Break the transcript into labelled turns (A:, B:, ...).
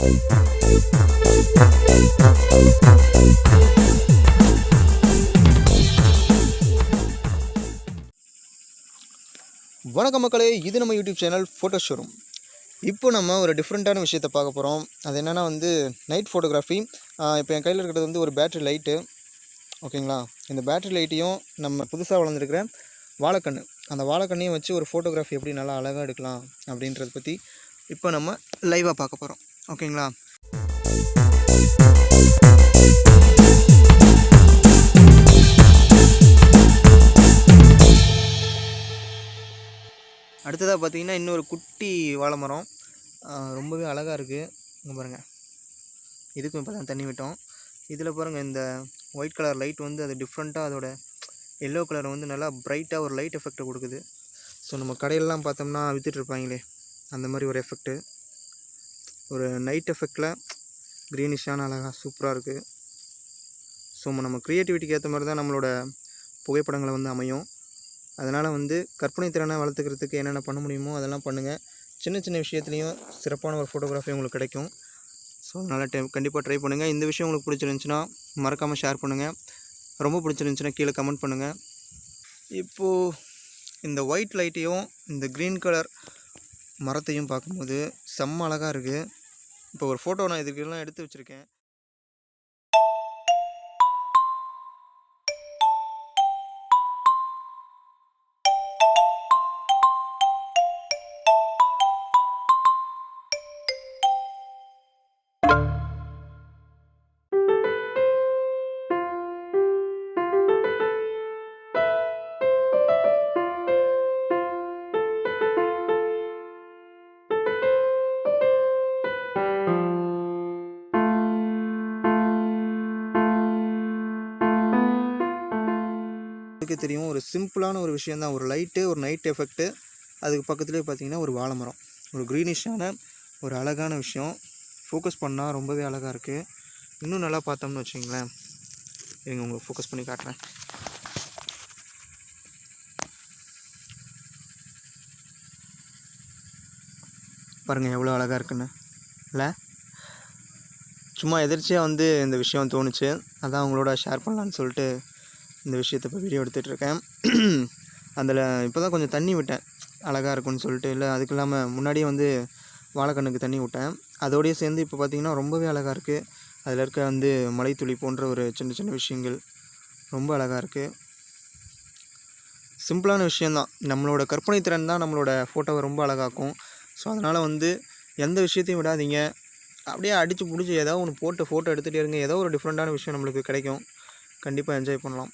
A: வணக்கம் மக்களே, இது நம்ம யூடியூப் சேனல் ஃபோட்டோ ஷோரூம். இப்போ நம்ம ஒரு டிஃப்ரெண்ட்டான விஷயத்தை பார்க்க போகிறோம். அது என்னென்னா நைட் ஃபோட்டோகிராஃபி. இப்போ என் கையில் இருக்கிறது ஒரு பேட்ரி லைட்டு. ஓகேங்களா? இந்த பேட்ரி லைட்டையும் நம்ம புதுசாக வளர்ந்துருக்கிற வாழைக்கன்று, அந்த வாழைக்கண்ணையும் வச்சு ஒரு ஃபோட்டோகிராஃபி எப்படி நல்லா அழகாக எடுக்கலாம் அப்படின்றத பற்றி இப்போ நம்ம லைவாக பார்க்க போகிறோம். ஓகேங்களா? அடுத்ததாக பார்த்தீங்கன்னா இன்னொரு குட்டி வாழை மரம், ரொம்பவே அழகாக இருக்குது. இங்கே பாருங்கள், இதுக்கும் இப்போ தான் தண்ணி விட்டோம். இதில் பாருங்கள், இந்த ஒயிட் கலர் லைட் அது டிஃப்ரெண்ட்டாக அதோட எல்லோ கலர் நல்லா ப்ரைட்டாக ஒரு லைட் எஃபெக்டை கொடுக்குது. ஸோ நம்ம கடையிலலாம் பார்த்தோம்னா விற்றுட்ருப்பாங்களே அந்த மாதிரி ஒரு எஃபெக்ட்டு, ஒரு நைட் எஃபெக்டில் க்ரீனிஷான அழகாக சூப்பராக இருக்குது. ஸோ நம்ம க்ரியேட்டிவிட்டிக்கு ஏற்ற மாதிரி தான் நம்மளோட புகைப்படங்களை அமையும். அதனால் கற்பனை திறனை வளர்த்துக்கிறதுக்கு என்னென்ன பண்ண முடியுமோ அதெல்லாம் பண்ணுங்கள். சின்ன சின்ன விஷயத்துலையும் சிறப்பான ஒரு ஃபோட்டோகிராஃபி உங்களுக்கு கிடைக்கும். ஸோ அதனால் கண்டிப்பாக ட்ரை பண்ணுங்கள். இந்த விஷயம் உங்களுக்கு பிடிச்சிருந்துச்சுன்னா மறக்காமல் ஷேர் பண்ணுங்கள். ரொம்ப பிடிச்சிருந்துச்சுன்னா கீழே கமெண்ட் பண்ணுங்கள். இப்போது இந்த ஒயிட் லைட்டையும் இந்த க்ரீன் கலர் மரத்தையும் பார்க்கும்போது செம்ம அழகாக இருக்குது. இப்போ ஒரு ஃபோட்டோ நான் இதுக்கெல்லாம் எடுத்து வச்சுருக்கேன். தெரியும், ஒரு சிம்பிளான ஒரு விஷயந்தான், ஒரு லைட்டு, ஒரு நைட் எஃபெக்ட்டு, அதுக்கு பக்கத்துலேயே பார்த்தீங்கன்னா ஒரு வாழை மரம், ஒரு க்ரீனிஷான ஒரு அழகான விஷயம். ஃபோக்கஸ் பண்ணால் ரொம்பவே அழகாக இருக்குது. இன்னும் நல்லா பார்த்தோம்னு வச்சுங்களேன், இருங்க உங்களுக்கு ஃபோக்கஸ் பண்ணி காட்டுறேன். பாருங்கள் எவ்வளோ அழகாக இருக்குன்னு இல்லை? சும்மா எதிர்ச்சியாக இந்த விஷயம் தோணுச்சு, அதான் உங்களோட ஷேர் பண்ணலான்னு சொல்லிட்டு இந்த விஷயத்தை இப்போ வீடியோ எடுத்துகிட்ருக்கேன். அதில் இப்போ தான் கொஞ்சம் தண்ணி விட்டேன், அழகாக இருக்குன்னு சொல்லிட்டு. இல்லை அதுக்கு இல்லாமல் முன்னாடியே வாழைக்கண்ணுக்கு தண்ணி விட்டேன். அதோடய சேர்ந்து இப்போ பார்த்திங்கன்னா ரொம்பவே அழகாக இருக்குது. அதில் இருக்க மலைத்துளி போன்ற ஒரு சின்ன சின்ன விஷயங்கள் ரொம்ப அழகாக இருக்குது. சிம்பிளான விஷயந்தான், நம்மளோட கற்பனை திறன் தான் நம்மளோட ஃபோட்டோவை ரொம்ப அழகாக்கும். ஸோ அதனால் எந்த விஷயத்தையும் விடாதீங்க, அப்படியே அடித்து பிடிச்சி ஏதோ ஒன்று போட்டு ஃபோட்டோ எடுத்துகிட்டே இருங்க. ஏதோ ஒரு டிஃப்ரெண்ட்டான விஷயம் நம்மளுக்கு கிடைக்கும். கண்டிப்பாக என்ஜாய் பண்ணலாம்.